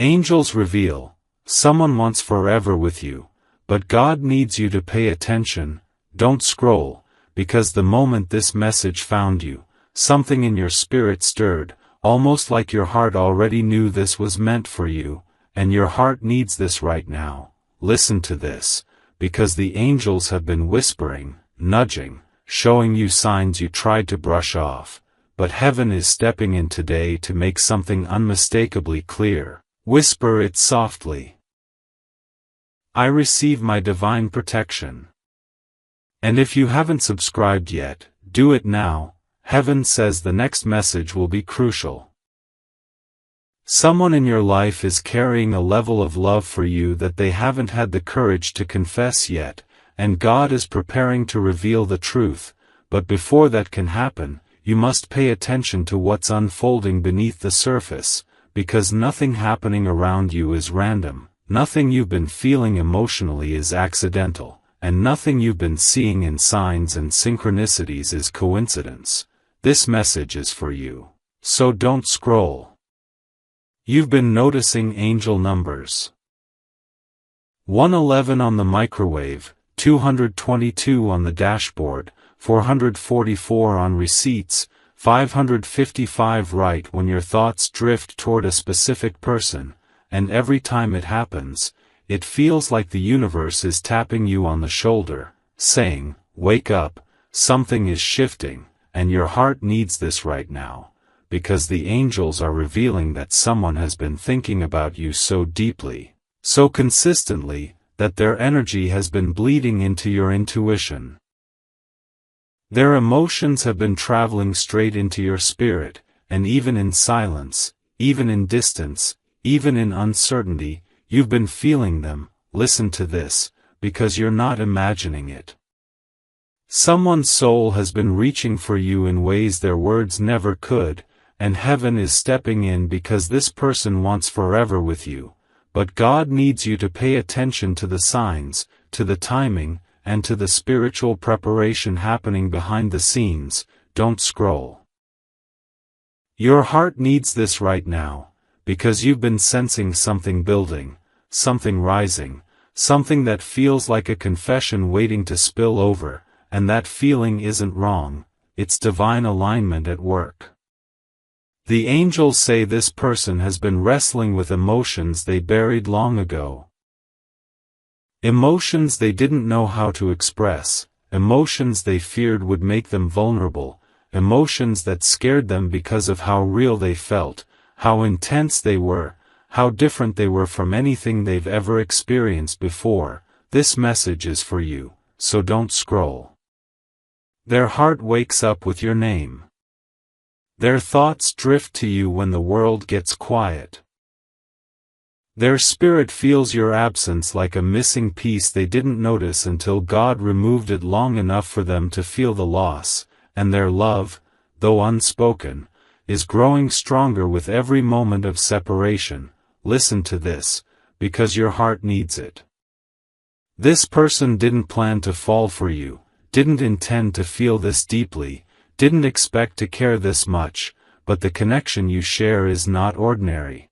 Angels reveal, someone wants forever with you, but God needs you to pay attention. Don't scroll, because the moment this message found you, something in your spirit stirred, almost like your heart already knew this was meant for you, and your heart needs this right now. Listen to this, because the angels have been whispering, nudging, showing you signs you tried to brush off, but heaven is stepping in today to make something unmistakably clear. Whisper it softly. I receive my divine protection. And if you haven't subscribed yet, do it now. Heaven says the next message will be crucial. Someone in your life is carrying a level of love for you that they haven't had the courage to confess yet, and God is preparing to reveal the truth, but before that can happen, you must pay attention to what's unfolding beneath the surface, because nothing happening around you is random, nothing you've been feeling emotionally is accidental, and nothing you've been seeing in signs and synchronicities is coincidence. This message is for you, so don't scroll. You've been noticing angel numbers. 111 on the microwave, 222 on the dashboard, 444 on receipts, 555 right when your thoughts drift toward a specific person, and every time it happens, it feels like the universe is tapping you on the shoulder, saying, wake up, something is shifting, and your heart needs this right now, because the angels are revealing that someone has been thinking about you so deeply, so consistently, that their energy has been bleeding into your intuition. Their emotions have been traveling straight into your spirit, and even in silence, even in distance, even in uncertainty, you've been feeling them. Listen to this, because you're not imagining it. Someone's soul has been reaching for you in ways their words never could, and heaven is stepping in because this person wants forever with you, but God needs you to pay attention to the signs, to the timing, and to the spiritual preparation happening behind the scenes. Don't scroll. Your heart needs this right now, because you've been sensing something building, something rising, something that feels like a confession waiting to spill over, and that feeling isn't wrong, it's divine alignment at work. The angels say this person has been wrestling with emotions they buried long ago. Emotions they didn't know how to express, emotions they feared would make them vulnerable, emotions that scared them because of how real they felt, how intense they were, how different they were from anything they've ever experienced before. This message is for you, so don't scroll. Their heart wakes up with your name. Their thoughts drift to you when the world gets quiet. Their spirit feels your absence like a missing piece they didn't notice until God removed it long enough for them to feel the loss, and their love, though unspoken, is growing stronger with every moment of separation. Listen to this, because your heart needs it. This person didn't plan to fall for you, didn't intend to feel this deeply, didn't expect to care this much, but the connection you share is not ordinary.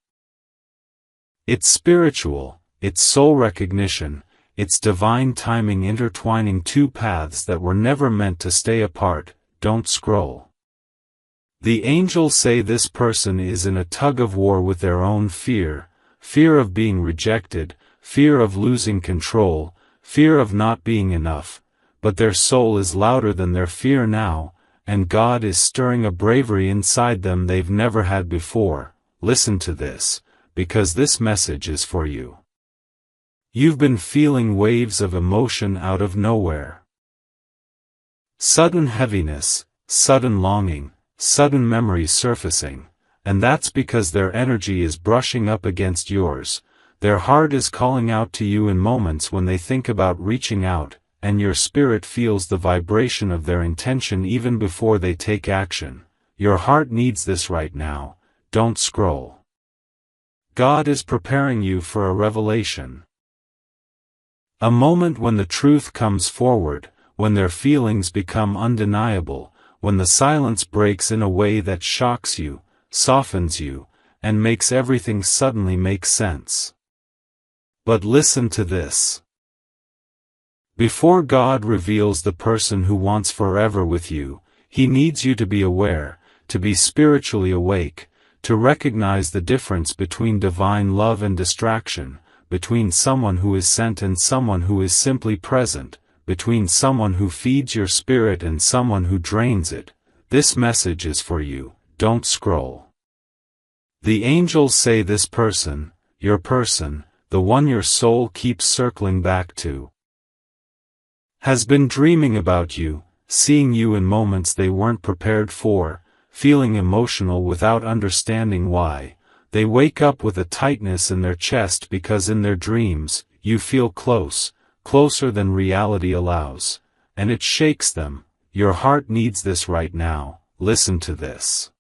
It's spiritual, it's soul recognition, it's divine timing intertwining two paths that were never meant to stay apart. Don't scroll. The angels say this person is in a tug-of-war with their own fear, fear of being rejected, fear of losing control, fear of not being enough, but their soul is louder than their fear now, and God is stirring a bravery inside them they've never had before. Listen to this, because this message is for you. You've been feeling waves of emotion out of nowhere. Sudden heaviness, sudden longing, sudden memories surfacing, and that's because their energy is brushing up against yours. Their heart is calling out to you in moments when they think about reaching out, and your spirit feels the vibration of their intention even before they take action. Your heart needs this right now. Don't scroll. God is preparing you for a revelation. A moment when the truth comes forward, when their feelings become undeniable, when the silence breaks in a way that shocks you, softens you, and makes everything suddenly make sense. But listen to this. Before God reveals the person who wants forever with you, He needs you to be aware, to be spiritually awake, to recognize the difference between divine love and distraction, between someone who is sent and someone who is simply present, between someone who feeds your spirit and someone who drains it. This message is for you. Don't scroll. The angels say this person, your person, the one your soul keeps circling back to, has been dreaming about you, seeing you in moments they weren't prepared for, feeling emotional without understanding why. They wake up with a tightness in their chest because in their dreams, you feel close, closer than reality allows, and it shakes them. Your heart needs this right now. Listen to this.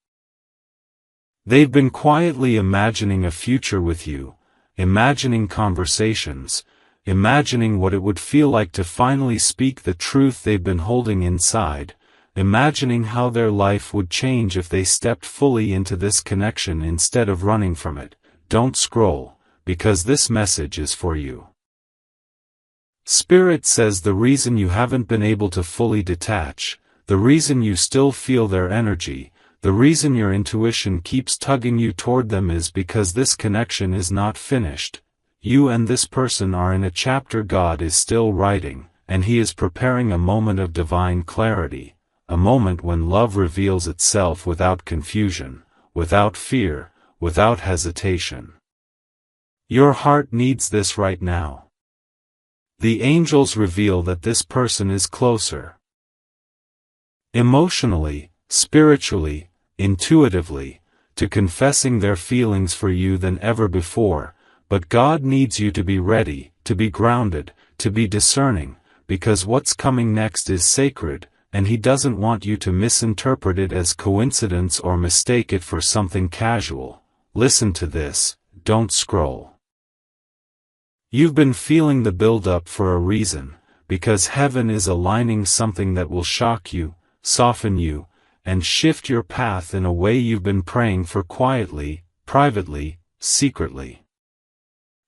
They've been quietly imagining a future with you, imagining conversations, imagining what it would feel like to finally speak the truth they've been holding inside, imagining how their life would change if they stepped fully into this connection instead of running from it. Don't scroll, because this message is for you. Spirit says the reason you haven't been able to fully detach, the reason you still feel their energy, the reason your intuition keeps tugging you toward them is because this connection is not finished. You and this person are in a chapter God is still writing, and He is preparing a moment of divine clarity, a moment when love reveals itself without confusion, without fear, without hesitation. Your heart needs this right now. The angels reveal that this person is closer. Emotionally, spiritually, intuitively, to confessing their feelings for you than ever before, but God needs you to be ready, to be grounded, to be discerning, because what's coming next is sacred, and He doesn't want you to misinterpret it as coincidence or mistake it for something casual. Listen to this, don't scroll. You've been feeling the build-up for a reason, because heaven is aligning something that will shock you, soften you, and shift your path in a way you've been praying for quietly, privately, secretly.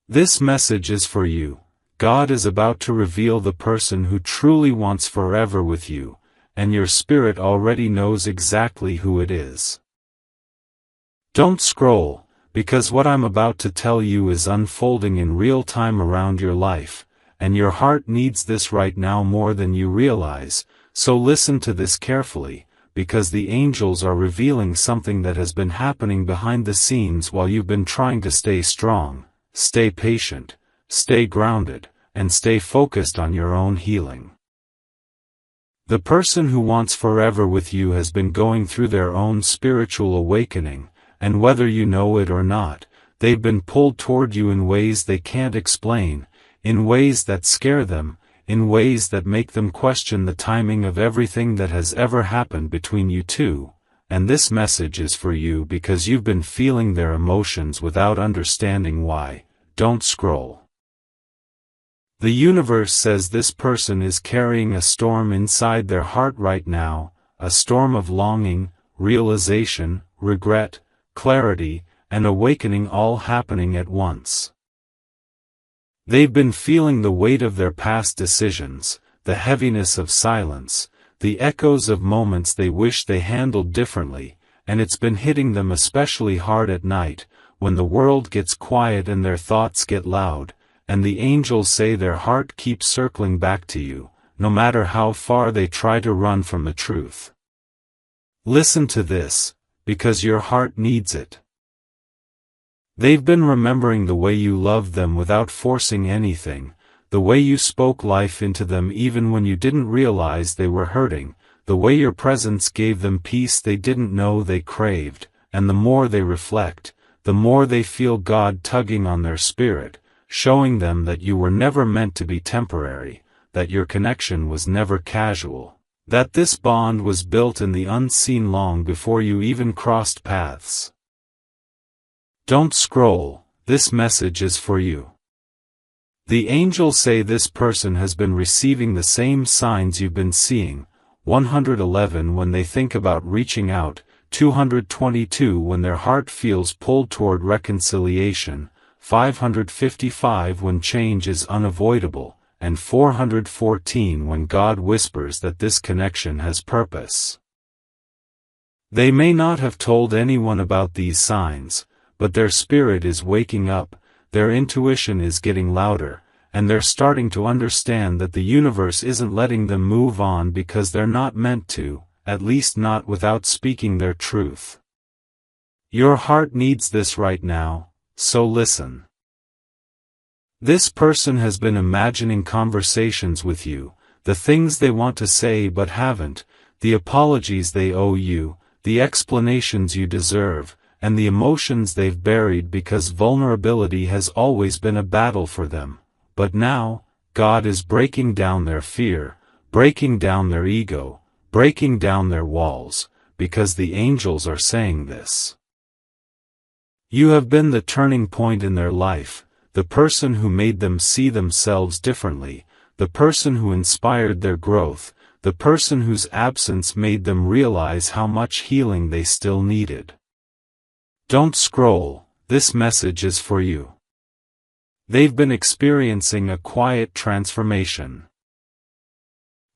This message is for you. God is about to reveal the person who truly wants forever with you, and your spirit already knows exactly who it is. Don't scroll, because what I'm about to tell you is unfolding in real time around your life, and your heart needs this right now more than you realize. So listen to this carefully, because the angels are revealing something that has been happening behind the scenes while you've been trying to stay strong, stay patient, stay grounded, and stay focused on your own healing. The person who wants forever with you has been going through their own spiritual awakening, and whether you know it or not, they've been pulled toward you in ways they can't explain, in ways that scare them, in ways that make them question the timing of everything that has ever happened between you two, and this message is for you because you've been feeling their emotions without understanding why. Don't scroll. The universe says this person is carrying a storm inside their heart right now, a storm of longing, realization, regret, clarity, and awakening all happening at once. They've been feeling the weight of their past decisions, the heaviness of silence, the echoes of moments they wish they handled differently, and it's been hitting them especially hard at night, when the world gets quiet and their thoughts get loud, and the angels say their heart keeps circling back to you, no matter how far they try to run from the truth. Listen to this, because your heart needs it. They've been remembering the way you loved them without forcing anything, the way you spoke life into them even when you didn't realize they were hurting, the way your presence gave them peace they didn't know they craved, and the more they reflect, the more they feel God tugging on their spirit, showing them that you were never meant to be temporary, that your connection was never casual, that this bond was built in the unseen long before you even crossed paths. Don't scroll, this message is for you. The angels say this person has been receiving the same signs you've been seeing, 111 when they think about reaching out, 222 when their heart feels pulled toward reconciliation, 555 when change is unavoidable, and 414 when God whispers that this connection has purpose. They may not have told anyone about these signs, but their spirit is waking up, their intuition is getting louder, and they're starting to understand that the universe isn't letting them move on because they're not meant to, at least not without speaking their truth. Your heart needs this right now, so listen. This person has been imagining conversations with you, the things they want to say but haven't, the apologies they owe you, the explanations you deserve, and the emotions they've buried because vulnerability has always been a battle for them. But now, God is breaking down their fear, breaking down their ego, breaking down their walls, because the angels are saying this. You have been the turning point in their life, the person who made them see themselves differently, the person who inspired their growth, the person whose absence made them realize how much healing they still needed. Don't scroll, this message is for you. They've been experiencing a quiet transformation.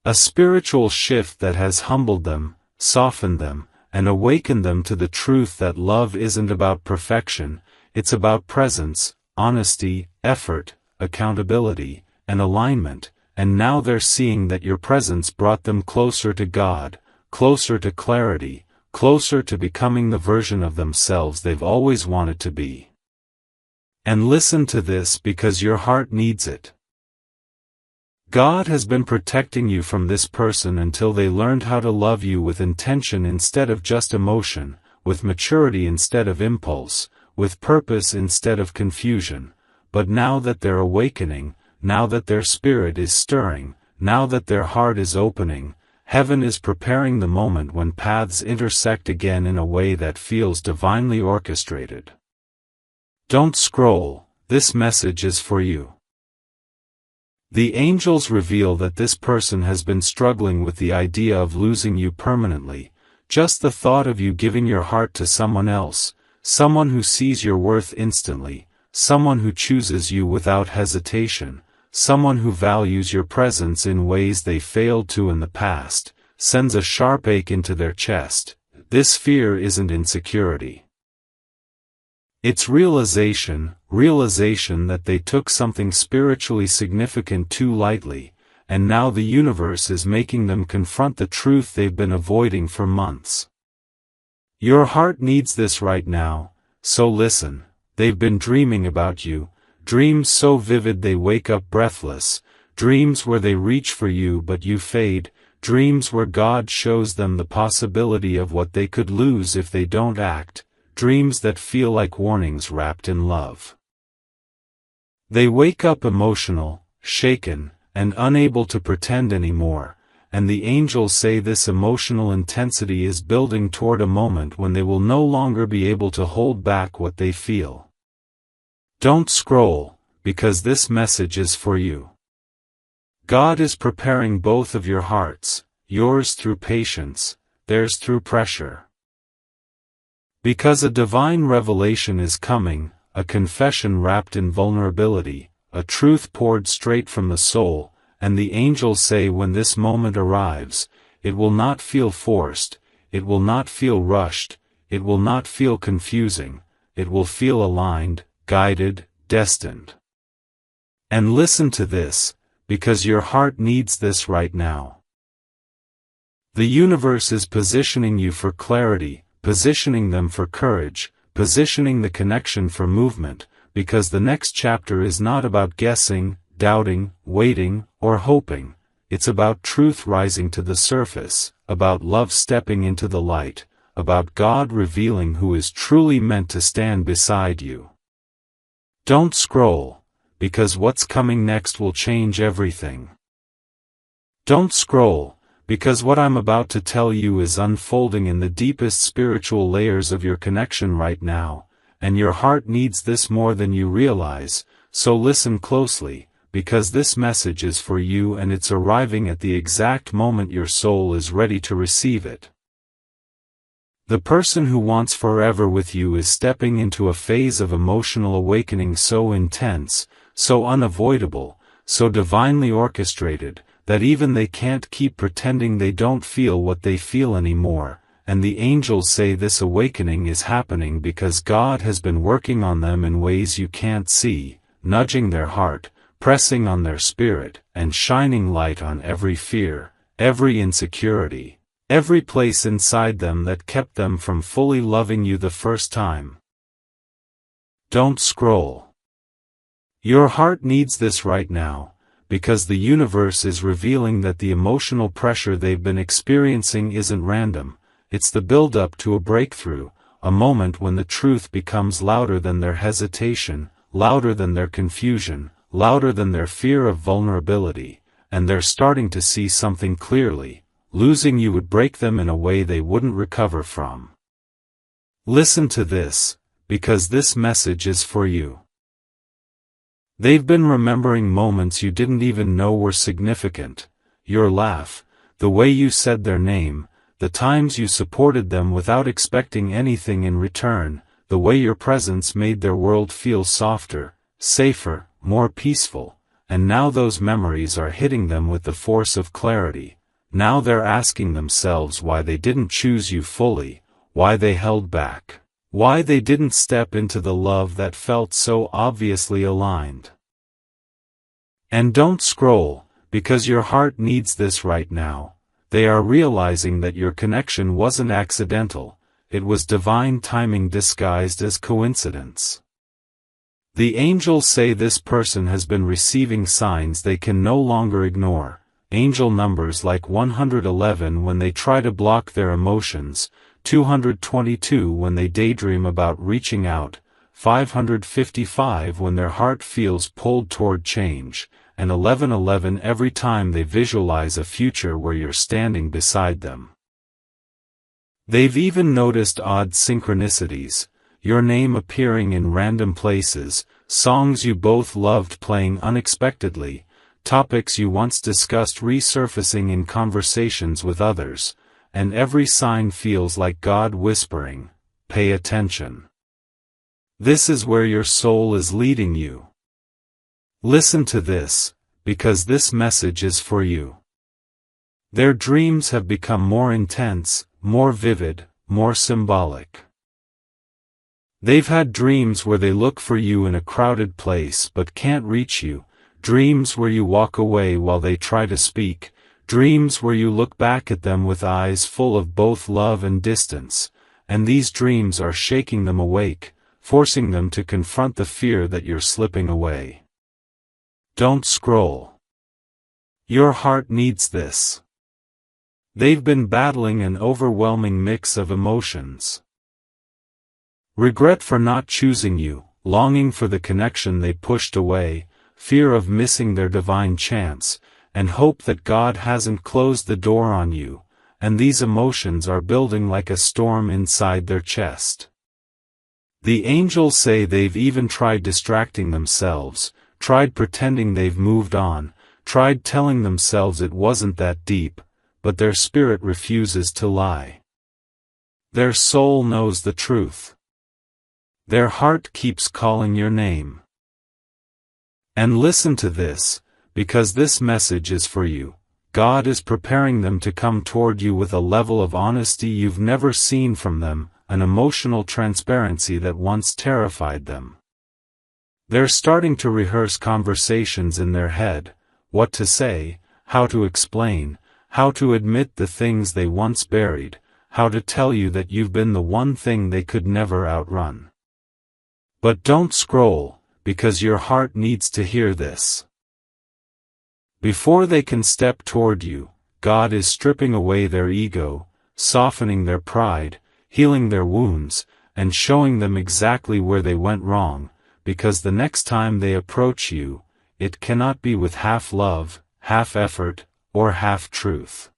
A spiritual shift that has humbled them, softened them, and awakened them to the truth that love isn't about perfection, it's about presence, honesty, effort, accountability, and alignment, and now they're seeing that your presence brought them closer to God, closer to clarity, closer to becoming the version of themselves they've always wanted to be. And listen to this because your heart needs it. God has been protecting you from this person until they learned how to love you with intention instead of just emotion, with maturity instead of impulse, with purpose instead of confusion. But now that they're awakening, now that their spirit is stirring, now that their heart is opening, heaven is preparing the moment when paths intersect again in a way that feels divinely orchestrated. Don't scroll, this message is for you. The angels reveal that this person has been struggling with the idea of losing you permanently, just the thought of you giving your heart to someone else, someone who sees your worth instantly, someone who chooses you without hesitation, someone who values your presence in ways they failed to in the past, sends a sharp ache into their chest. This fear isn't insecurity. It's realization that they took something spiritually significant too lightly, and now the universe is making them confront the truth they've been avoiding for months. Your heart needs this right now, so listen. They've been dreaming about you, dreams so vivid they wake up breathless, dreams where they reach for you but you fade, dreams where God shows them the possibility of what they could lose if they don't act, dreams that feel like warnings wrapped in love. They wake up emotional, shaken, and unable to pretend anymore, and the angels say this emotional intensity is building toward a moment when they will no longer be able to hold back what they feel. Don't scroll, because this message is for you. God is preparing both of your hearts, yours through patience, theirs through pressure. Because a divine revelation is coming, a confession wrapped in vulnerability, a truth poured straight from the soul, and the angels say when this moment arrives, it will not feel forced, it will not feel rushed, it will not feel confusing, it will feel aligned, guided, destined. And listen to this, because your heart needs this right now. The universe is positioning you for clarity, positioning them for courage, positioning the connection for movement, because the next chapter is not about guessing, doubting, waiting, or hoping. It's about truth rising to the surface, about love stepping into the light, about God revealing who is truly meant to stand beside you. Don't scroll, because what's coming next will change everything. Don't scroll, because what I'm about to tell you is unfolding in the deepest spiritual layers of your connection right now, and your heart needs this more than you realize, so listen closely, because this message is for you and it's arriving at the exact moment your soul is ready to receive it. The person who wants forever with you is stepping into a phase of emotional awakening so intense, so unavoidable, so divinely orchestrated, that even they can't keep pretending they don't feel what they feel anymore, and the angels say this awakening is happening because God has been working on them in ways you can't see, nudging their heart, pressing on their spirit, and shining light on every fear, every insecurity, every place inside them that kept them from fully loving you the first time. Don't scroll. Your heart needs this right now, because the universe is revealing that the emotional pressure they've been experiencing isn't random, it's the build-up to a breakthrough, a moment when the truth becomes louder than their hesitation, louder than their confusion, louder than their fear of vulnerability, and they're starting to see something clearly. Losing you would break them in a way they wouldn't recover from. Listen to this, because this message is for you. They've been remembering moments you didn't even know were significant, your laugh, the way you said their name, the times you supported them without expecting anything in return, the way your presence made their world feel softer, safer, more peaceful, and now those memories are hitting them with the force of clarity. Now they're asking themselves why they didn't choose you fully, why they held back, why they didn't step into the love that felt so obviously aligned. And don't scroll, because your heart needs this right now. They are realizing that your connection wasn't accidental, it was divine timing disguised as coincidence. The angels say this person has been receiving signs they can no longer ignore. Angel numbers like 111 when they try to block their emotions, 222 when they daydream about reaching out, 555 when their heart feels pulled toward change, and 1111 every time they visualize a future where you're standing beside them. They've even noticed odd synchronicities, your name appearing in random places, songs you both loved playing unexpectedly, topics you once discussed resurfacing in conversations with others, and every sign feels like God whispering, "Pay attention. This is where your soul is leading you." Listen to this, because this message is for you. Their dreams have become more intense, more vivid, more symbolic. They've had dreams where they look for you in a crowded place but can't reach you, dreams where you walk away while they try to speak, dreams where you look back at them with eyes full of both love and distance, and these dreams are shaking them awake, forcing them to confront the fear that you're slipping away. Don't scroll. Your heart needs this. They've been battling an overwhelming mix of emotions. Regret for not choosing you, longing for the connection they pushed away, fear of missing their divine chance, and hope that God hasn't closed the door on you, and these emotions are building like a storm inside their chest. The angels say they've even tried distracting themselves, tried pretending they've moved on, tried telling themselves it wasn't that deep, but their spirit refuses to lie. Their soul knows the truth. Their heart keeps calling your name. And listen to this, because this message is for you. God is preparing them to come toward you with a level of honesty you've never seen from them, an emotional transparency that once terrified them. They're starting to rehearse conversations in their head, what to say, how to explain, how to admit the things they once buried, how to tell you that you've been the one thing they could never outrun. But don't scroll, because your heart needs to hear this. Before they can step toward you, God is stripping away their ego, softening their pride, healing their wounds, and showing them exactly where they went wrong, because the next time they approach you, it cannot be with half love, half effort, or half truth.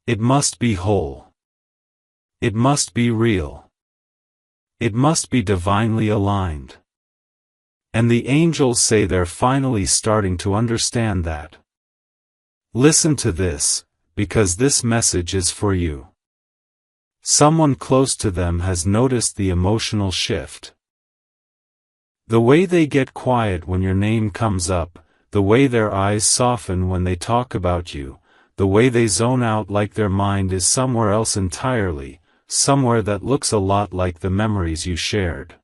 It must be whole. It must be real. It must be divinely aligned. And the angels say they're finally starting to understand that. Listen to this, because this message is for you. Someone close to them has noticed the emotional shift. The way they get quiet when your name comes up, the way their eyes soften when they talk about you, the way they zone out like their mind is somewhere else entirely, somewhere that looks a lot like the memories you shared.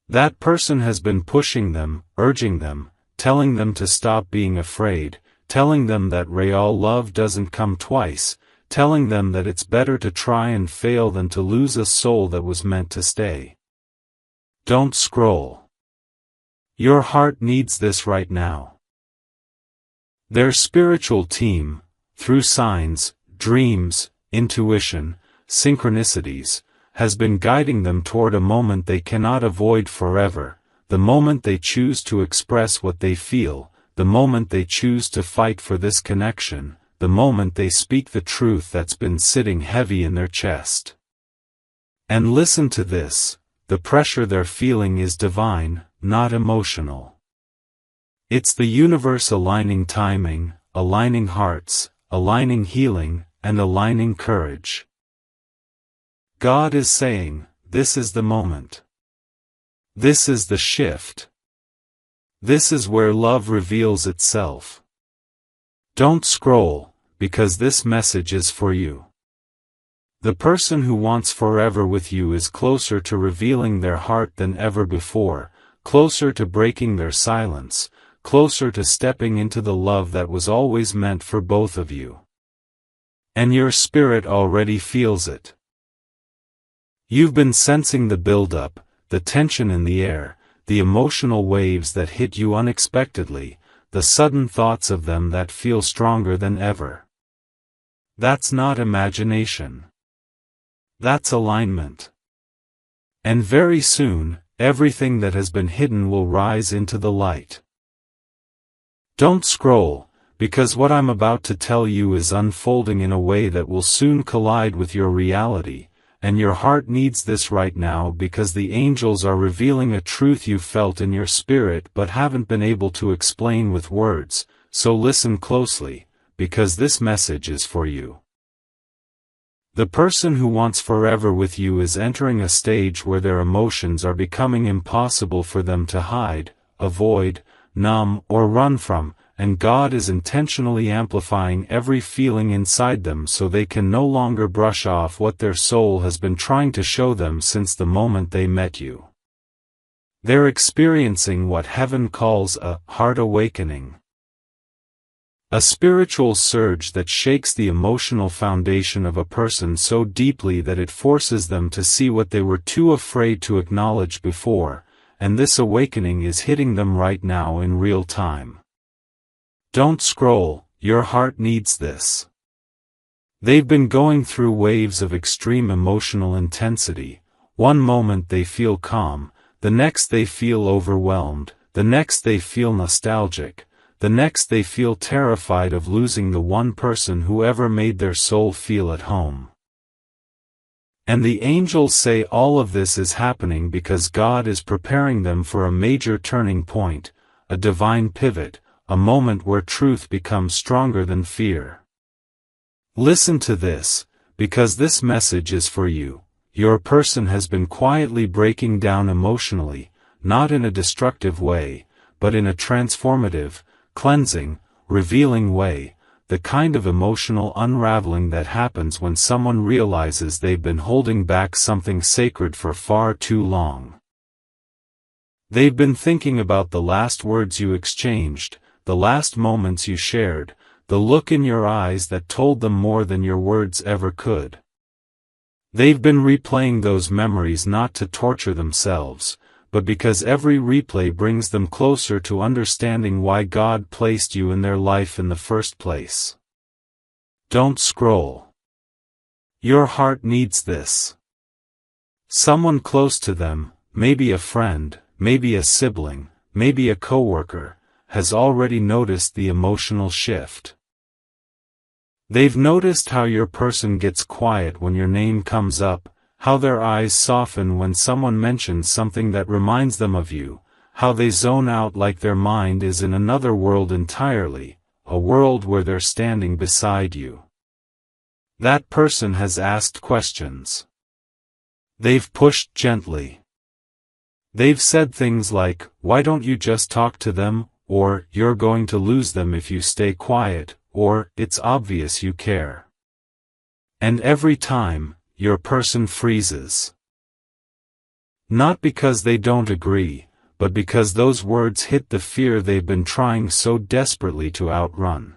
That person has been pushing them, urging them, telling them to stop being afraid, telling them that real love doesn't come twice, telling them that it's better to try and fail than to lose a soul that was meant to stay. Don't scroll. Your heart needs this right now. Their spiritual team, through signs, dreams, intuition, synchronicities, has been guiding them toward a moment they cannot avoid forever, the moment they choose to express what they feel, the moment they choose to fight for this connection, the moment they speak the truth that's been sitting heavy in their chest. And listen to this, the pressure they're feeling is divine, not emotional. It's the universe aligning timing, aligning hearts, aligning healing, and aligning courage. God is saying, this is the moment. This is the shift. This is where love reveals itself. Don't scroll, because this message is for you. The person who wants forever with you is closer to revealing their heart than ever before, closer to breaking their silence, closer to stepping into the love that was always meant for both of you. And your spirit already feels it. You've been sensing the build-up, the tension in the air, the emotional waves that hit you unexpectedly, the sudden thoughts of them that feel stronger than ever. That's not imagination. That's alignment. And very soon, everything that has been hidden will rise into the light. Don't scroll, because what I'm about to tell you is unfolding in a way that will soon collide with your reality, and your heart needs this right now because the angels are revealing a truth you felt in your spirit but haven't been able to explain with words, so listen closely, because this message is for you. The person who wants forever with you is entering a stage where their emotions are becoming impossible for them to hide, avoid, numb, or run from, and God is intentionally amplifying every feeling inside them so they can no longer brush off what their soul has been trying to show them since the moment they met you. They're experiencing what heaven calls a heart awakening. A spiritual surge that shakes the emotional foundation of a person so deeply that it forces them to see what they were too afraid to acknowledge before, and this awakening is hitting them right now in real time. Don't scroll, your heart needs this. They've been going through waves of extreme emotional intensity. One moment they feel calm, the next they feel overwhelmed, the next they feel nostalgic, the next they feel terrified of losing the one person who ever made their soul feel at home. And the angels say all of this is happening because God is preparing them for a major turning point, a divine pivot, a moment where truth becomes stronger than fear. Listen to this, because this message is for you. Your person has been quietly breaking down emotionally, not in a destructive way, but in a transformative, cleansing, revealing way, the kind of emotional unraveling that happens when someone realizes they've been holding back something sacred for far too long. They've been thinking about the last words you exchanged, the last moments you shared, the look in your eyes that told them more than your words ever could. They've been replaying those memories not to torture themselves, but because every replay brings them closer to understanding why God placed you in their life in the first place. Don't scroll. Your heart needs this. Someone close to them, maybe a friend, maybe a sibling, maybe a coworker, has already noticed the emotional shift. They've noticed how your person gets quiet when your name comes up, how their eyes soften when someone mentions something that reminds them of you, how they zone out like their mind is in another world entirely, a world where they're standing beside you. That person has asked questions. They've pushed gently. They've said things like, "Why don't you just talk to them?" or "You're going to lose them if you stay quiet," or "It's obvious you care." And every time, your person freezes. Not because they don't agree, but because those words hit the fear they've been trying so desperately to outrun.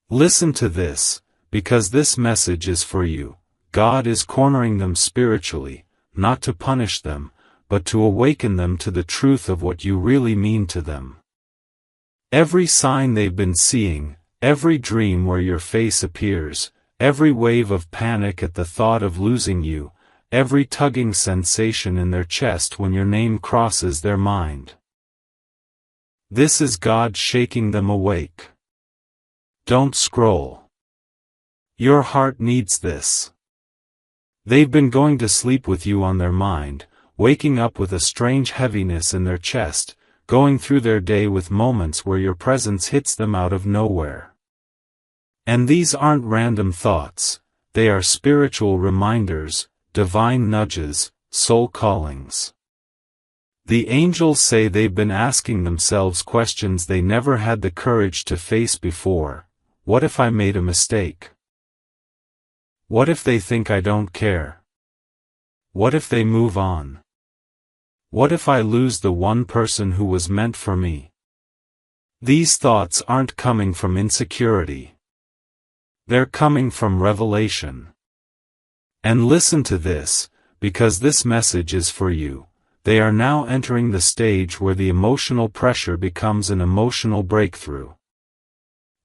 Listen to this, because this message is for you. God is cornering them spiritually, not to punish them, but to awaken them to the truth of what you really mean to them. Every sign they've been seeing, every dream where your face appears, every wave of panic at the thought of losing you, every tugging sensation in their chest when your name crosses their mind. This is God shaking them awake. Don't scroll. Your heart needs this. They've been going to sleep with you on their mind, waking up with a strange heaviness in their chest, going through their day with moments where your presence hits them out of nowhere. And these aren't random thoughts, they are spiritual reminders, divine nudges, soul callings. The angels say they've been asking themselves questions they never had the courage to face before. What if I made a mistake? What if they think I don't care? What if they move on? What if I lose the one person who was meant for me? These thoughts aren't coming from insecurity. They're coming from revelation. And listen to this, because this message is for you. They are now entering the stage where the emotional pressure becomes an emotional breakthrough.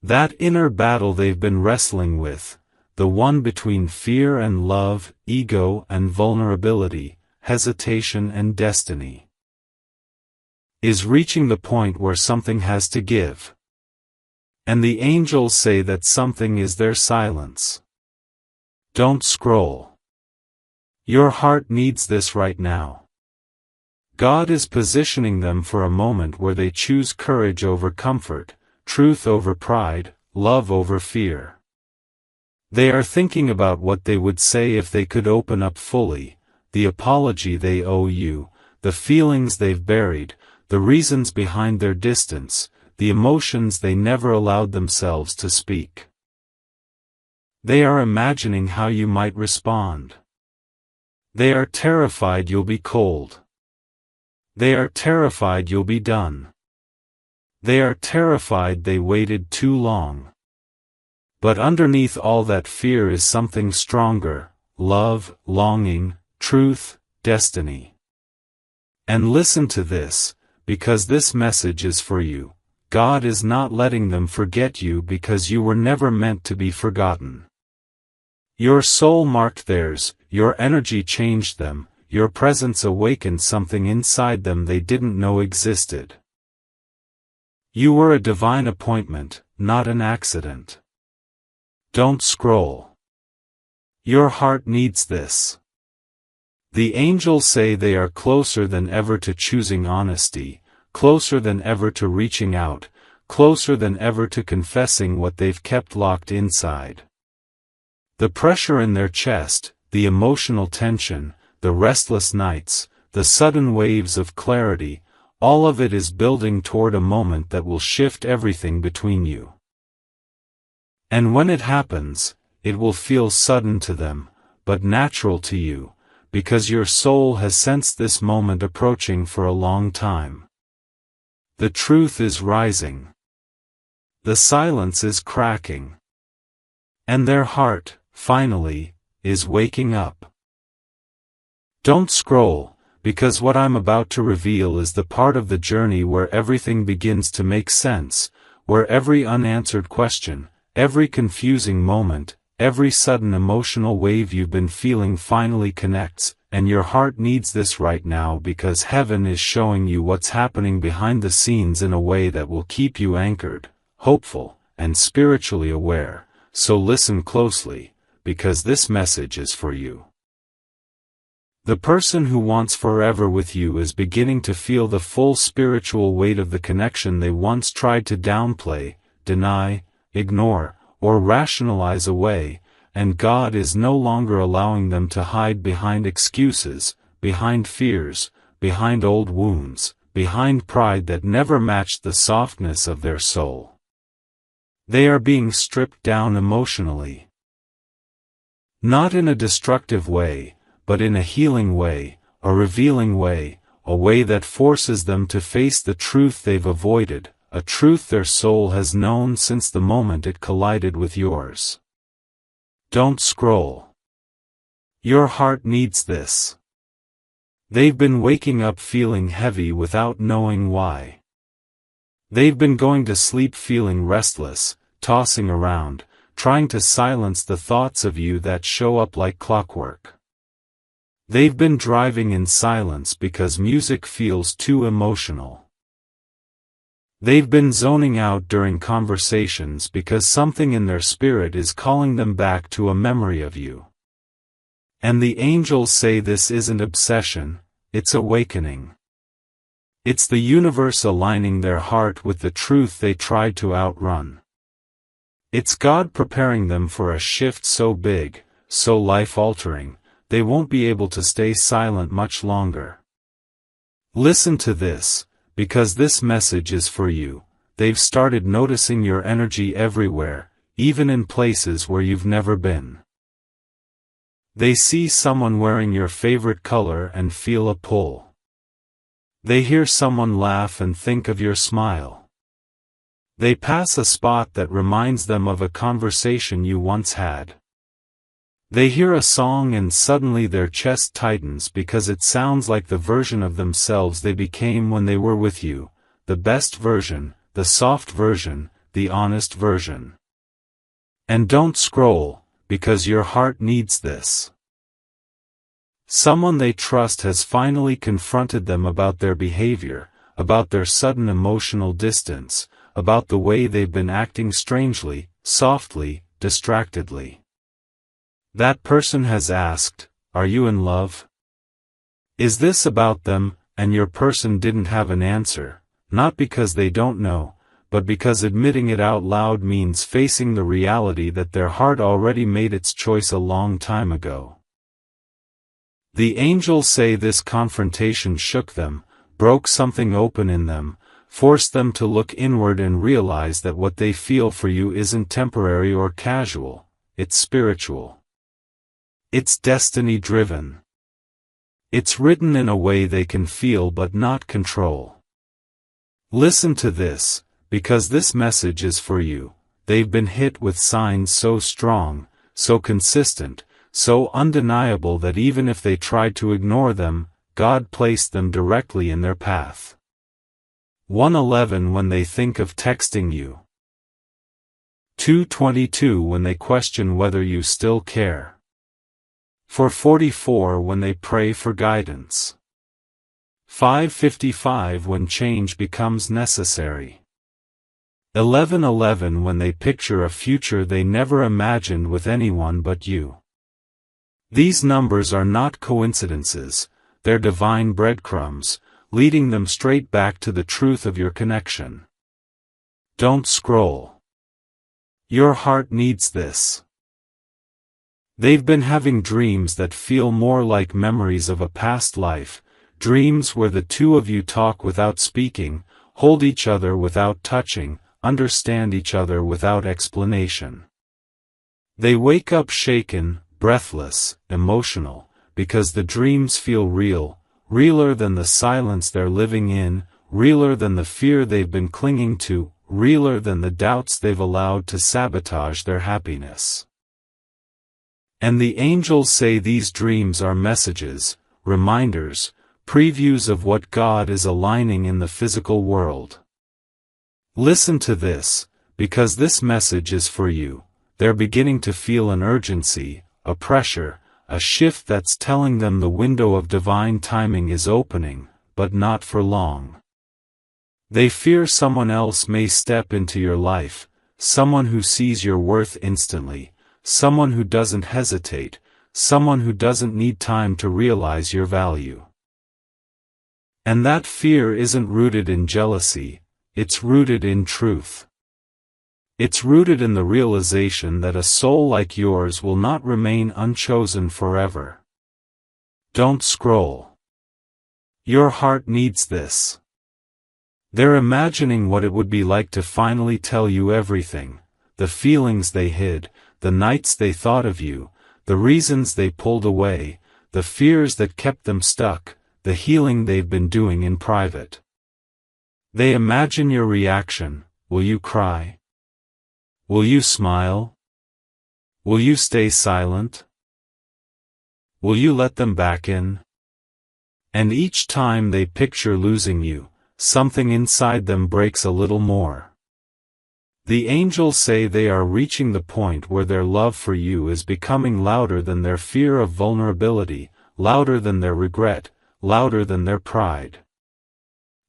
That inner battle they've been wrestling with, the one between fear and love, ego and vulnerability, hesitation and destiny, is reaching the point where something has to give. And the angels say that something is their silence. Don't scroll. Your heart needs this right now. God is positioning them for a moment where they choose courage over comfort, truth over pride, love over fear. They are thinking about what they would say if they could open up fully, the apology they owe you, the feelings they've buried, the reasons behind their distance, the emotions they never allowed themselves to speak. They are imagining how you might respond. They are terrified you'll be cold. They are terrified you'll be done. They are terrified they waited too long. But underneath all that fear is something stronger: love, longing, truth, destiny. And listen to this, because this message is for you. God is not letting them forget you because you were never meant to be forgotten. Your soul marked theirs, your energy changed them, your presence awakened something inside them they didn't know existed. You were a divine appointment, not an accident. Don't scroll. Your heart needs this. The angels say they are closer than ever to choosing honesty, closer than ever to reaching out, closer than ever to confessing what they've kept locked inside. The pressure in their chest, the emotional tension, the restless nights, the sudden waves of clarity, all of it is building toward a moment that will shift everything between you. And when it happens, it will feel sudden to them, but natural to you, because your soul has sensed this moment approaching for a long time. The truth is rising. The silence is cracking. And their heart, finally, is waking up. Don't scroll, because what I'm about to reveal is the part of the journey where everything begins to make sense, where every unanswered question, every confusing moment, every sudden emotional wave you've been feeling finally connects, and your heart needs this right now because heaven is showing you what's happening behind the scenes in a way that will keep you anchored, hopeful, and spiritually aware. So listen closely, because this message is for you. The person who wants forever with you is beginning to feel the full spiritual weight of the connection they once tried to downplay, deny, ignore, or rationalize away, and God is no longer allowing them to hide behind excuses, behind fears, behind old wounds, behind pride that never matched the softness of their soul. They are being stripped down emotionally. Not in a destructive way, but in a healing way, a revealing way, a way that forces them to face the truth they've avoided, a truth their soul has known since the moment it collided with yours. Don't scroll. Your heart needs this. They've been waking up feeling heavy without knowing why. They've been going to sleep feeling restless, tossing around, trying to silence the thoughts of you that show up like clockwork. They've been driving in silence because music feels too emotional. They've been zoning out during conversations because something in their spirit is calling them back to a memory of you. And the angels say this isn't obsession, it's awakening. It's the universe aligning their heart with the truth they tried to outrun. It's God preparing them for a shift so big, so life-altering, they won't be able to stay silent much longer. Listen to this, because this message is for you. They've started noticing your energy everywhere, even in places where you've never been. They see someone wearing your favorite color and feel a pull. They hear someone laugh and think of your smile. They pass a spot that reminds them of a conversation you once had. They hear a song and suddenly their chest tightens because it sounds like the version of themselves they became when they were with you, the best version, the soft version, the honest version. And don't scroll, because your heart needs this. Someone they trust has finally confronted them about their behavior, about their sudden emotional distance, about the way they've been acting strangely, softly, distractedly. That person has asked, "Are you in love?" Is this about them? And your person didn't have an answer, not because they don't know, but because admitting it out loud means facing the reality that their heart already made its choice a long time ago. The angels say this confrontation shook them, broke something open in them, forced them to look inward and realize that what they feel for you isn't temporary or casual, it's spiritual. It's destiny-driven. It's written in a way they can feel but not control. Listen to this, because this message is for you. They've been hit with signs so strong, so consistent, so undeniable that even if they tried to ignore them, God placed them directly in their path. 1:11 when they think of texting you. 2:22 when they question whether you still care. 4:44 when they pray for guidance. 5:55 when change becomes necessary. 11:11 when they picture a future they never imagined with anyone but you. These numbers are not coincidences, they're divine breadcrumbs, leading them straight back to the truth of your connection. Don't scroll. Your heart needs this. They've been having dreams that feel more like memories of a past life, dreams where the two of you talk without speaking, hold each other without touching, understand each other without explanation. They wake up shaken, breathless, emotional, because the dreams feel real, realer than the silence they're living in, realer than the fear they've been clinging to, realer than the doubts they've allowed to sabotage their happiness. And the angels say these dreams are messages, reminders, previews of what God is aligning in the physical world. Listen to this, because this message is for you. They're beginning to feel an urgency, a pressure, a shift that's telling them the window of divine timing is opening, but not for long. They fear someone else may step into your life, someone who sees your worth instantly, someone who doesn't hesitate, someone who doesn't need time to realize your value. And that fear isn't rooted in jealousy, it's rooted in truth. It's rooted in the realization that a soul like yours will not remain unchosen forever. Don't scroll. Your heart needs this. They're imagining what it would be like to finally tell you everything, the feelings they hid, the nights they thought of you, the reasons they pulled away, the fears that kept them stuck, the healing they've been doing in private. They imagine your reaction. Will you cry? Will you smile? Will you stay silent? Will you let them back in? And each time they picture losing you, something inside them breaks a little more. The angels say they are reaching the point where their love for you is becoming louder than their fear of vulnerability, louder than their regret, louder than their pride.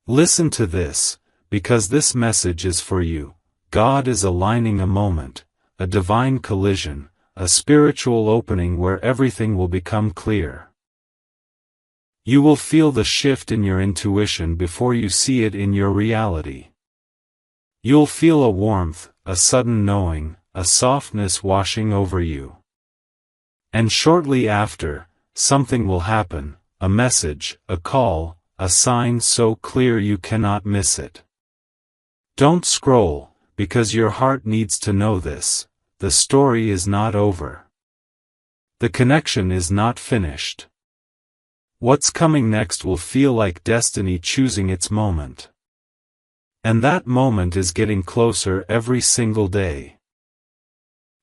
Listen to this, because this message is for you. God is aligning a moment, a divine collision, a spiritual opening where everything will become clear. You will feel the shift in your intuition before you see it in your reality. You'll feel a warmth, a sudden knowing, a softness washing over you. And shortly after, something will happen, a message, a call, a sign so clear you cannot miss it. Don't scroll, because your heart needs to know this. The story is not over. The connection is not finished. What's coming next will feel like destiny choosing its moment. And that moment is getting closer every single day.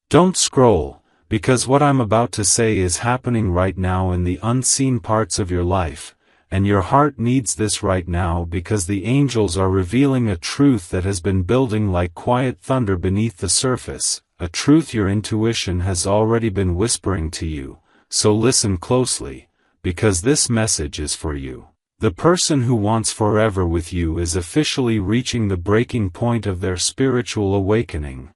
Don't scroll, because what I'm about to say is happening right now in the unseen parts of your life, and your heart needs this right now because the angels are revealing a truth that has been building like quiet thunder beneath the surface, a truth your intuition has already been whispering to you, so listen closely, because this message is for you. The person who wants forever with you is officially reaching the breaking point of their spiritual awakening.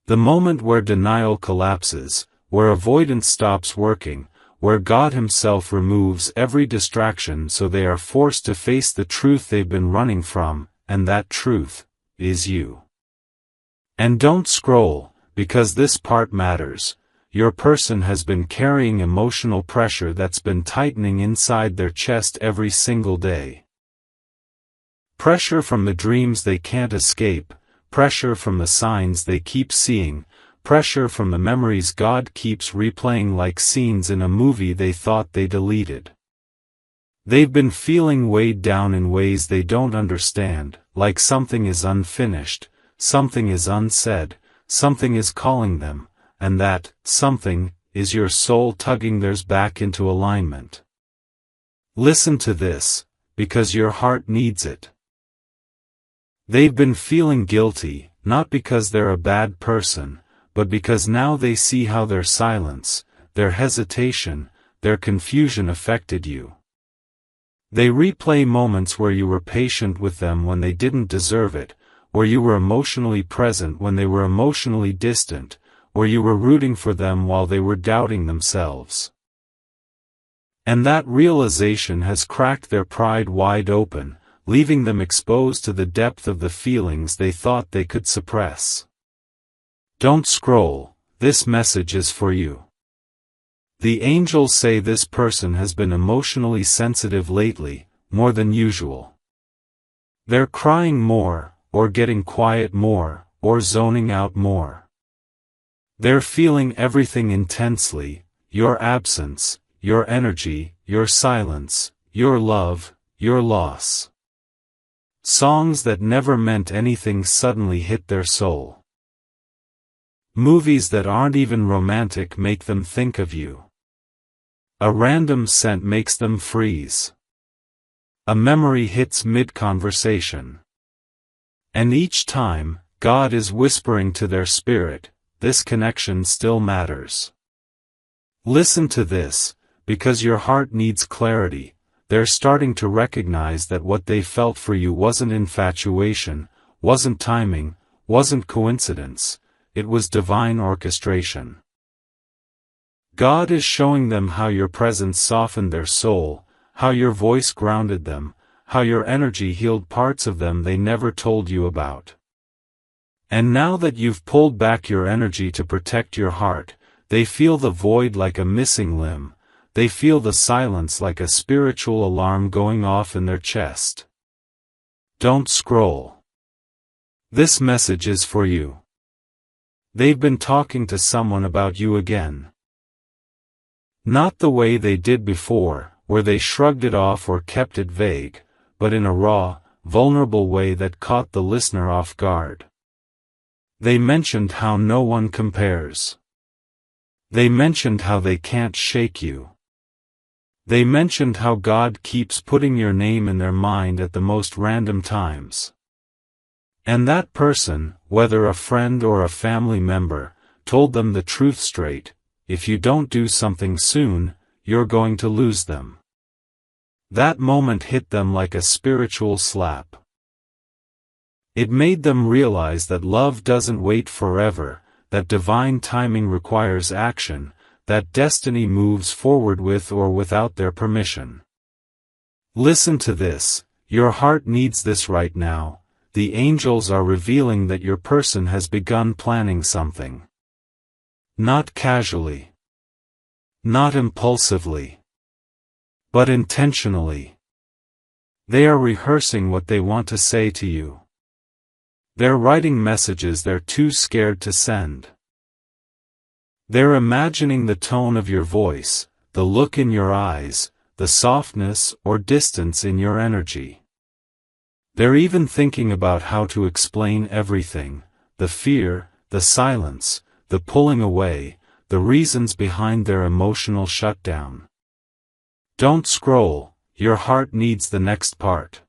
The moment where denial collapses, where avoidance stops working, where God Himself removes every distraction so they are forced to face the truth they've been running from, and that truth is you. And don't scroll, because this part matters. Your person has been carrying emotional pressure that's been tightening inside their chest every single day. Pressure from the dreams they can't escape, pressure from the signs they keep seeing, pressure from the memories God keeps replaying like scenes in a movie they thought they deleted. They've been feeling weighed down in ways they don't understand, like something is unfinished, something is unsaid, something is calling them, and that something is your soul tugging theirs back into alignment. Listen to this, because your heart needs it. They've been feeling guilty, not because they're a bad person, but because now they see how their silence, their hesitation, their confusion affected you. They replay moments where you were patient with them when they didn't deserve it, where you were emotionally present when they were emotionally distant, where you were rooting for them while they were doubting themselves. And that realization has cracked their pride wide open, leaving them exposed to the depth of the feelings they thought they could suppress. Don't scroll, this message is for you. The angels say this person has been emotionally sensitive lately, more than usual. They're crying more, or getting quiet more, or zoning out more. They're feeling everything intensely, your absence, your energy, your silence, your love, your loss. Songs that never meant anything suddenly hit their soul. Movies that aren't even romantic make them think of you. A random scent makes them freeze. A memory hits mid-conversation. And each time, God is whispering to their spirit, this connection still matters. Listen to this, because your heart needs clarity. They're starting to recognize that what they felt for you wasn't infatuation, wasn't timing, wasn't coincidence, it was divine orchestration. God is showing them how your presence softened their soul, how your voice grounded them, how your energy healed parts of them they never told you about. And now that you've pulled back your energy to protect your heart, they feel the void like a missing limb, they feel the silence like a spiritual alarm going off in their chest. Don't scroll. This message is for you. They've been talking to someone about you again. Not the way they did before, where they shrugged it off or kept it vague, but in a raw, vulnerable way that caught the listener off guard. They mentioned how no one compares. They mentioned how they can't shake you. They mentioned how God keeps putting your name in their mind at the most random times. And that person, whether a friend or a family member, told them the truth straight: if you don't do something soon, you're going to lose them. That moment hit them like a spiritual slap. It made them realize that love doesn't wait forever, that divine timing requires action, that destiny moves forward with or without their permission. Listen to this, your heart needs this right now. The angels are revealing that your person has begun planning something. Not casually. Not impulsively. But intentionally. They are rehearsing what they want to say to you. They're writing messages they're too scared to send. They're imagining the tone of your voice, the look in your eyes, the softness or distance in your energy. They're even thinking about how to explain everything: the fear, the silence, the pulling away, the reasons behind their emotional shutdown. Don't scroll, your heart needs the next part.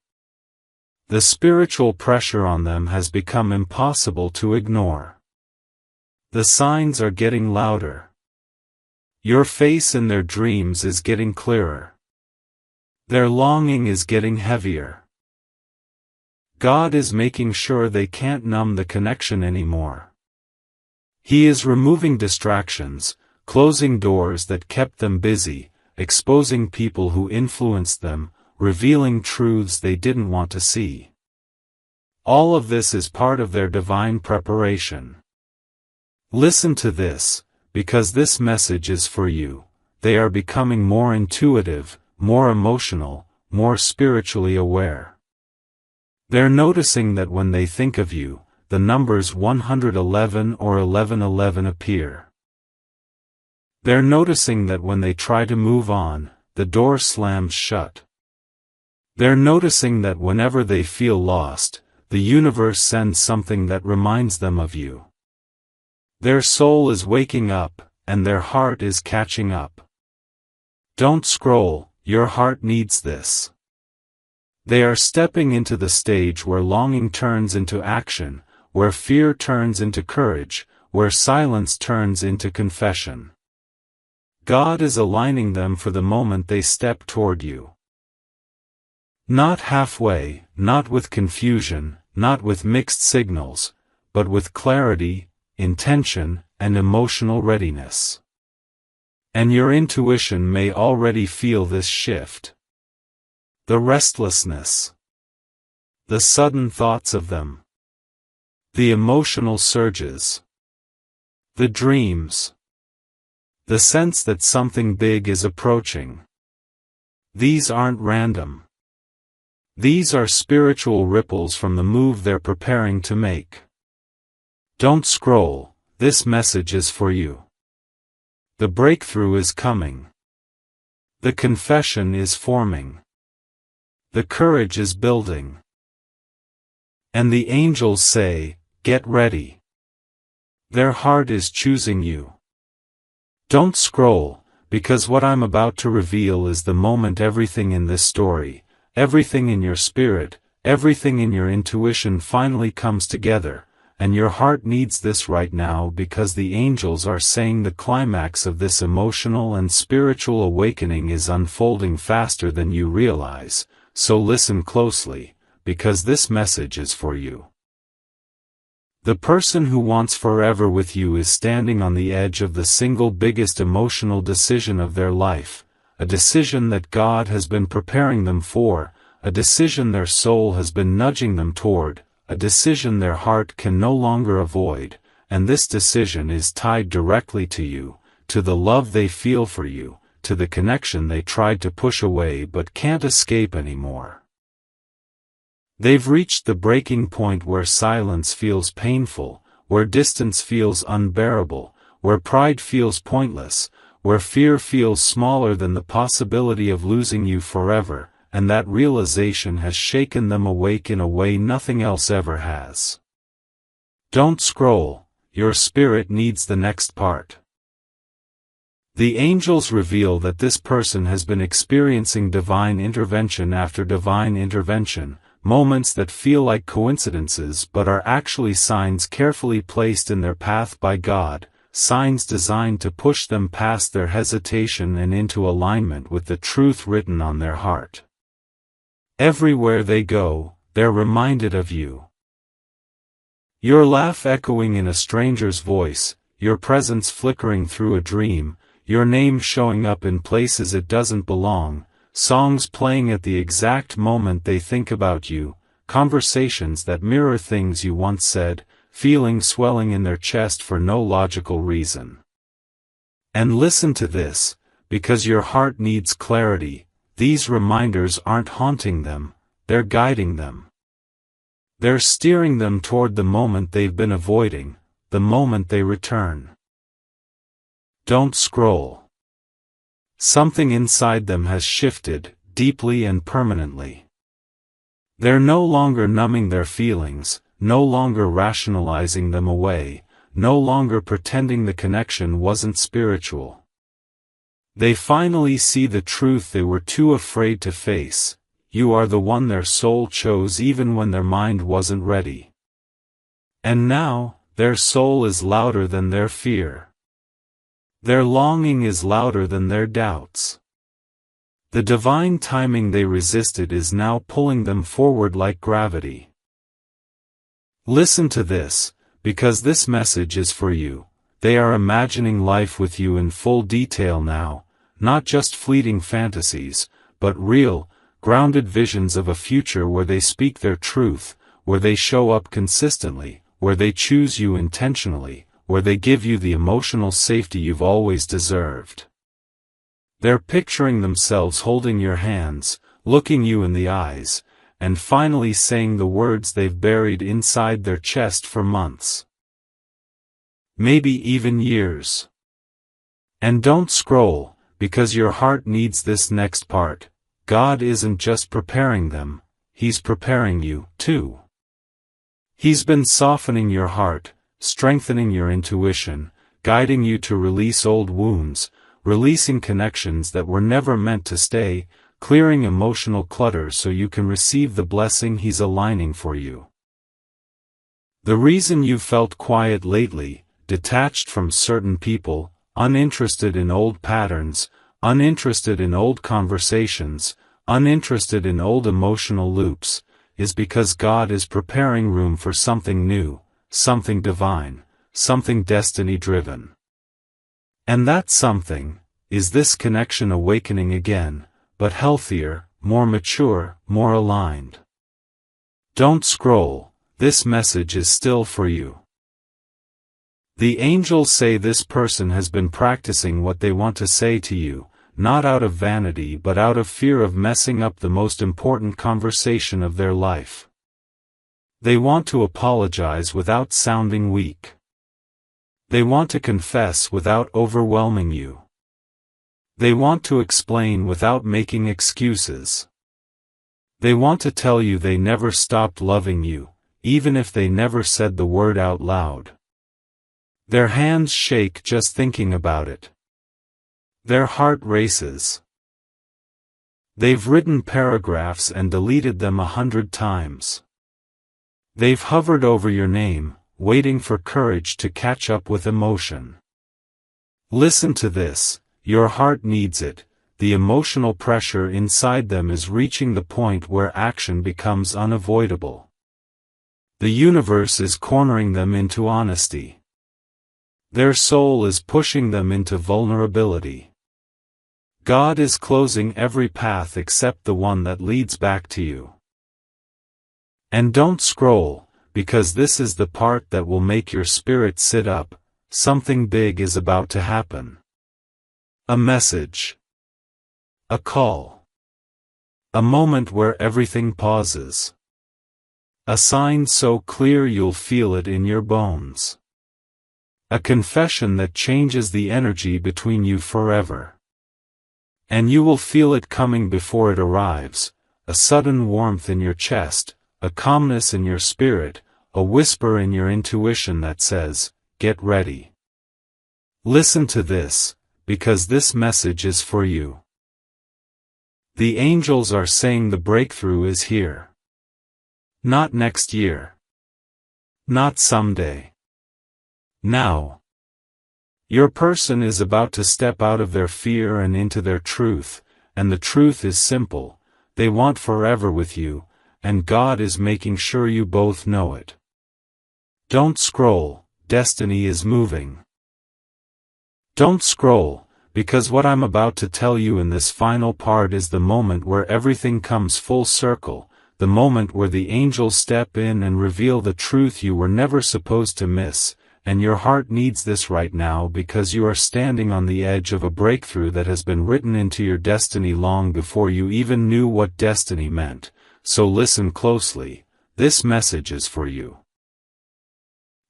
The spiritual pressure on them has become impossible to ignore. The signs are getting louder. Your face in their dreams is getting clearer. Their longing is getting heavier. God is making sure they can't numb the connection anymore. He is removing distractions, closing doors that kept them busy, exposing people who influenced them, revealing truths they didn't want to see. All of this is part of their divine preparation. Listen to this, because this message is for you. They are becoming more intuitive, more emotional, more spiritually aware. They're noticing that when they think of you, the numbers 111 or 1111 appear. They're noticing that when they try to move on, the door slams shut. They're noticing that whenever they feel lost, the universe sends something that reminds them of you. Their soul is waking up, and their heart is catching up. Don't scroll, your heart needs this. They are stepping into the stage where longing turns into action, where fear turns into courage, where silence turns into confession. God is aligning them for the moment they step toward you. Not halfway, not with confusion, not with mixed signals, but with clarity, intention, and emotional readiness. And your intuition may already feel this shift. The restlessness. The sudden thoughts of them. The emotional surges. The dreams. The sense that something big is approaching. These aren't random. These are spiritual ripples from the move they're preparing to make. Don't scroll, this message is for you. The breakthrough is coming. The confession is forming. The courage is building. And the angels say, get ready. Their heart is choosing you. Don't scroll, because what I'm about to reveal is the moment everything in this story, everything in your spirit, everything in your intuition finally comes together, and your heart needs this right now because the angels are saying the climax of this emotional and spiritual awakening is unfolding faster than you realize, so listen closely, because this message is for you. The person who wants forever with you is standing on the edge of the single biggest emotional decision of their life, a decision that God has been preparing them for, a decision their soul has been nudging them toward, a decision their heart can no longer avoid, and this decision is tied directly to you, to the love they feel for you, to the connection they tried to push away but can't escape anymore. They've reached the breaking point where silence feels painful, where distance feels unbearable, where pride feels pointless, where fear feels smaller than the possibility of losing you forever, and that realization has shaken them awake in a way nothing else ever has. Don't scroll, your spirit needs the next part. The angels reveal that this person has been experiencing divine intervention after divine intervention, moments that feel like coincidences but are actually signs carefully placed in their path by God, signs designed to push them past their hesitation and into alignment with the truth written on their heart. Everywhere they go, they're reminded of you. Your laugh echoing in a stranger's voice, your presence flickering through a dream, your name showing up in places it doesn't belong, songs playing at the exact moment they think about you, conversations that mirror things you once said, feelings swelling in their chest for no logical reason. And listen to this, because your heart needs clarity, these reminders aren't haunting them, they're guiding them. They're steering them toward the moment they've been avoiding, the moment they return. Don't scroll. Something inside them has shifted, deeply and permanently. They're no longer numbing their feelings, no longer rationalizing them away, no longer pretending the connection wasn't spiritual. They finally see the truth they were too afraid to face. You are the one their soul chose even when their mind wasn't ready. And now, their soul is louder than their fear. Their longing is louder than their doubts. The divine timing they resisted is now pulling them forward like gravity. Listen to this, because this message is for you. They are imagining life with you in full detail now, not just fleeting fantasies, but real, grounded visions of a future where they speak their truth, where they show up consistently, where they choose you intentionally, where they give you the emotional safety you've always deserved. They're picturing themselves holding your hands, looking you in the eyes, and finally saying the words they've buried inside their chest for months. Maybe even years. And don't scroll, because your heart needs this next part. God isn't just preparing them, He's preparing you, too. He's been softening your heart, strengthening your intuition, guiding you to release old wounds, releasing connections that were never meant to stay, clearing emotional clutter so you can receive the blessing He's aligning for you. The reason you felt quiet lately, detached from certain people, uninterested in old patterns, uninterested in old conversations, uninterested in old emotional loops, is because God is preparing room for something new, something divine, something destiny-driven. And that something is this connection awakening again, but healthier, more mature, more aligned. Don't scroll, this message is still for you. The angels say this person has been practicing what they want to say to you, not out of vanity but out of fear of messing up the most important conversation of their life. They want to apologize without sounding weak. They want to confess without overwhelming you. They want to explain without making excuses. They want to tell you they never stopped loving you, even if they never said the word out loud. Their hands shake just thinking about it. Their heart races. They've written paragraphs and deleted them 100 times. They've hovered over your name, waiting for courage to catch up with emotion. Listen to this, your heart needs it, the emotional pressure inside them is reaching the point where action becomes unavoidable. The universe is cornering them into honesty. Their soul is pushing them into vulnerability. God is closing every path except the one that leads back to you. And don't scroll, because this is the part that will make your spirit sit up. Something big is about to happen. A message. A call. A moment where everything pauses. A sign so clear you'll feel it in your bones. A confession that changes the energy between you forever. And you will feel it coming before it arrives, a sudden warmth in your chest, a calmness in your spirit, a whisper in your intuition that says, "Get ready." Listen to this, because this message is for you. The angels are saying the breakthrough is here. Not next year. Not someday. Now. Your person is about to step out of their fear and into their truth, and the truth is simple: they want forever with you, and God is making sure you both know it. Don't scroll, destiny is moving. Don't scroll, because what I'm about to tell you in this final part is the moment where everything comes full circle, the moment where the angels step in and reveal the truth you were never supposed to miss, and your heart needs this right now because you are standing on the edge of a breakthrough that has been written into your destiny long before you even knew what destiny meant. So listen closely, this message is for you.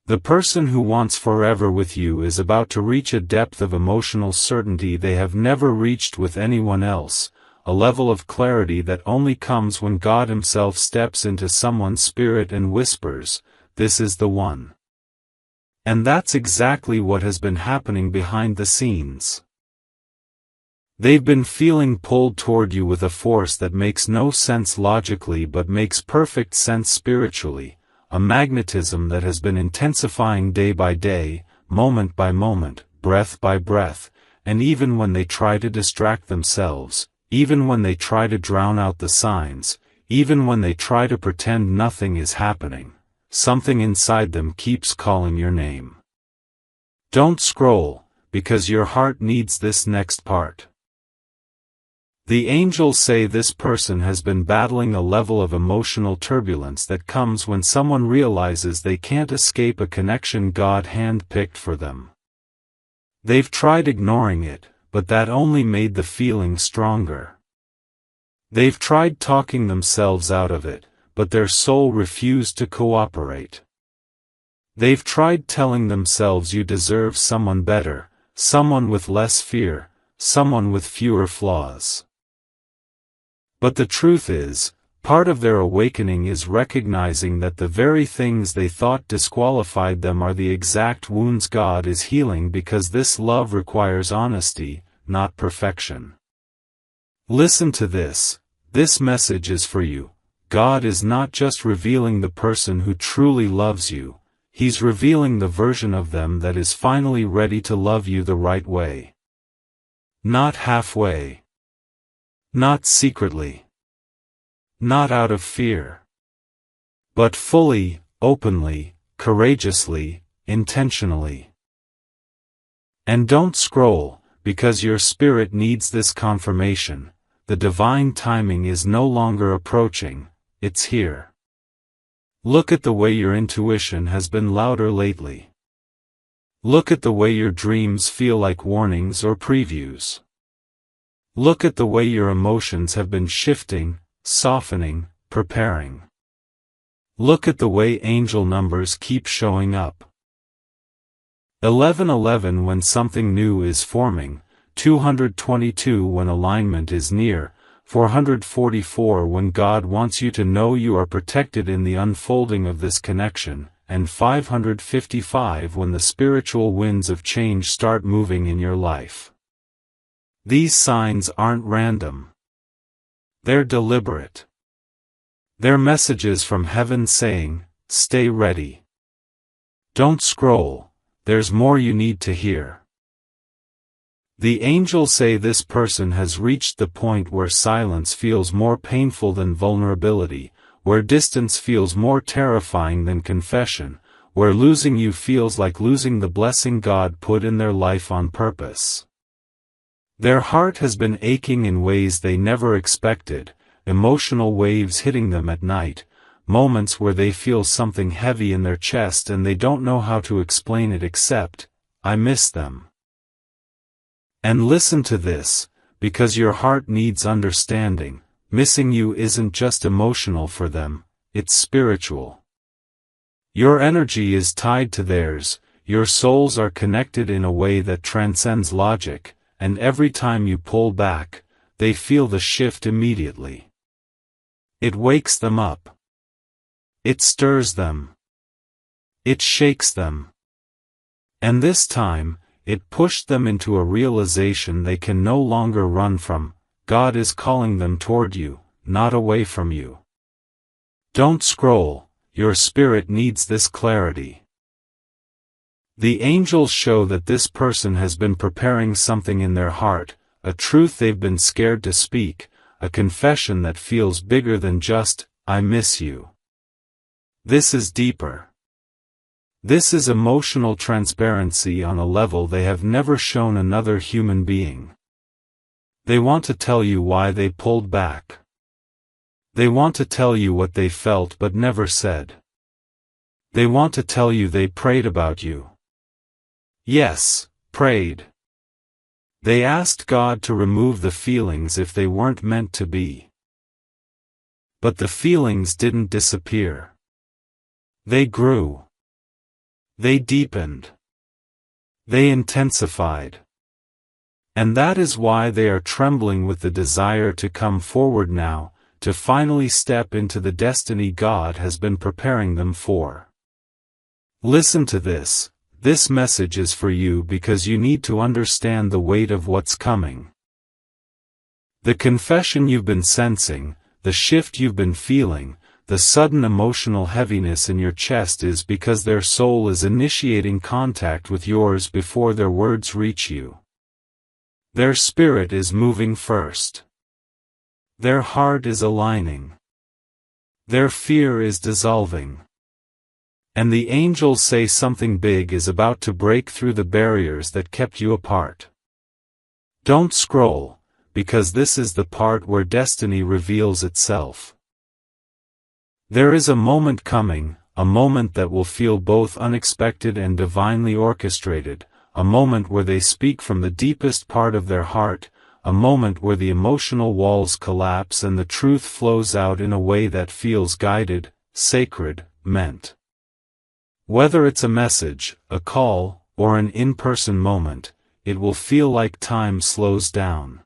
The person who wants forever with you is about to reach a depth of emotional certainty they have never reached with anyone else, a level of clarity that only comes when God Himself steps into someone's spirit and whispers, "This is the one." And that's exactly what has been happening behind the scenes. They've been feeling pulled toward you with a force that makes no sense logically but makes perfect sense spiritually, a magnetism that has been intensifying day by day, moment by moment, breath by breath, and even when they try to distract themselves, even when they try to drown out the signs, even when they try to pretend nothing is happening, something inside them keeps calling your name. Don't scroll, because your heart needs this next part. The angels say this person has been battling a level of emotional turbulence that comes when someone realizes they can't escape a connection God hand-picked for them. They've tried ignoring it, but that only made the feeling stronger. They've tried talking themselves out of it, but their soul refused to cooperate. They've tried telling themselves you deserve someone better, someone with less fear, someone with fewer flaws. But the truth is, part of their awakening is recognizing that the very things they thought disqualified them are the exact wounds God is healing, because this love requires honesty, not perfection. Listen to this message is for you. God is not just revealing the person who truly loves you, He's revealing the version of them that is finally ready to love you the right way. Not halfway. Not secretly. Not out of fear. But fully, openly, courageously, intentionally. And don't scroll, because your spirit needs this confirmation. The divine timing is no longer approaching, it's here. Look at the way your intuition has been louder lately. Look at the way your dreams feel like warnings or previews. Look at the way your emotions have been shifting, softening, preparing. Look at the way angel numbers keep showing up. 1111 when something new is forming, 222 when alignment is near, 444 when God wants you to know you are protected in the unfolding of this connection, and 555 when the spiritual winds of change start moving in your life. These signs aren't random. They're deliberate. They're messages from heaven saying, stay ready. Don't scroll, there's more you need to hear. The angels say this person has reached the point where silence feels more painful than vulnerability, where distance feels more terrifying than confession, where losing you feels like losing the blessing God put in their life on purpose. Their heart has been aching in ways they never expected, emotional waves hitting them at night, moments where they feel something heavy in their chest and they don't know how to explain it except, "I miss them." And listen to this, because your heart needs understanding. Missing you isn't just emotional for them, it's spiritual. Your energy is tied to theirs, your souls are connected in a way that transcends logic, and every time you pull back, they feel the shift immediately. It wakes them up. It stirs them. It shakes them. And this time, it pushed them into a realization they can no longer run from. God is calling them toward you, not away from you. Don't scroll, your spirit needs this clarity. The angels show that this person has been preparing something in their heart, a truth they've been scared to speak, a confession that feels bigger than just, "I miss you." This is deeper. This is emotional transparency on a level they have never shown another human being. They want to tell you why they pulled back. They want to tell you what they felt but never said. They want to tell you they prayed about you. Yes, prayed. They asked God to remove the feelings if they weren't meant to be. But the feelings didn't disappear. They grew. They deepened. They intensified. And that is why they are trembling with the desire to come forward now, to finally step into the destiny God has been preparing them for. Listen to this. This message is for you because you need to understand the weight of what's coming. The confession you've been sensing, the shift you've been feeling, the sudden emotional heaviness in your chest is because their soul is initiating contact with yours before their words reach you. Their spirit is moving first. Their heart is aligning. Their fear is dissolving. And the angels say something big is about to break through the barriers that kept you apart. Don't scroll, because this is the part where destiny reveals itself. There is a moment coming, a moment that will feel both unexpected and divinely orchestrated, a moment where they speak from the deepest part of their heart, a moment where the emotional walls collapse and the truth flows out in a way that feels guided, sacred, meant. Whether it's a message, a call, or an in-person moment, it will feel like time slows down.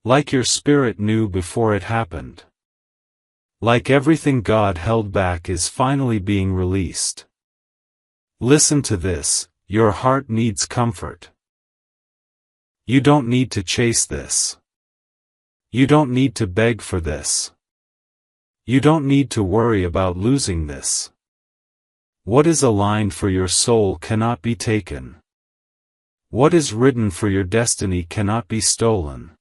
Like your spirit knew before it happened. Like everything God held back is finally being released. Listen to this, your heart needs comfort. You don't need to chase this. You don't need to beg for this. You don't need to worry about losing this. What is aligned for your soul cannot be taken. What is written for your destiny cannot be stolen.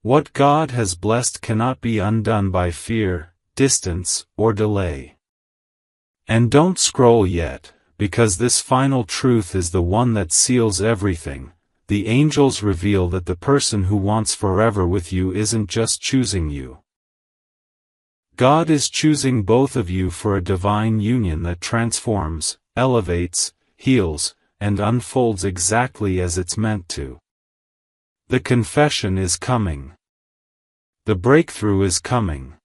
What God has blessed cannot be undone by fear, distance, or delay. And don't scroll yet, because this final truth is the one that seals everything. The angels reveal that the person who wants forever with you isn't just choosing you. God is choosing both of you for a divine union that transforms, elevates, heals, and unfolds exactly as it's meant to. The confession is coming. The breakthrough is coming.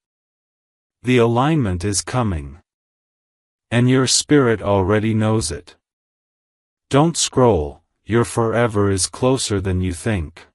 The alignment is coming. And your spirit already knows it. Don't scroll, your forever is closer than you think.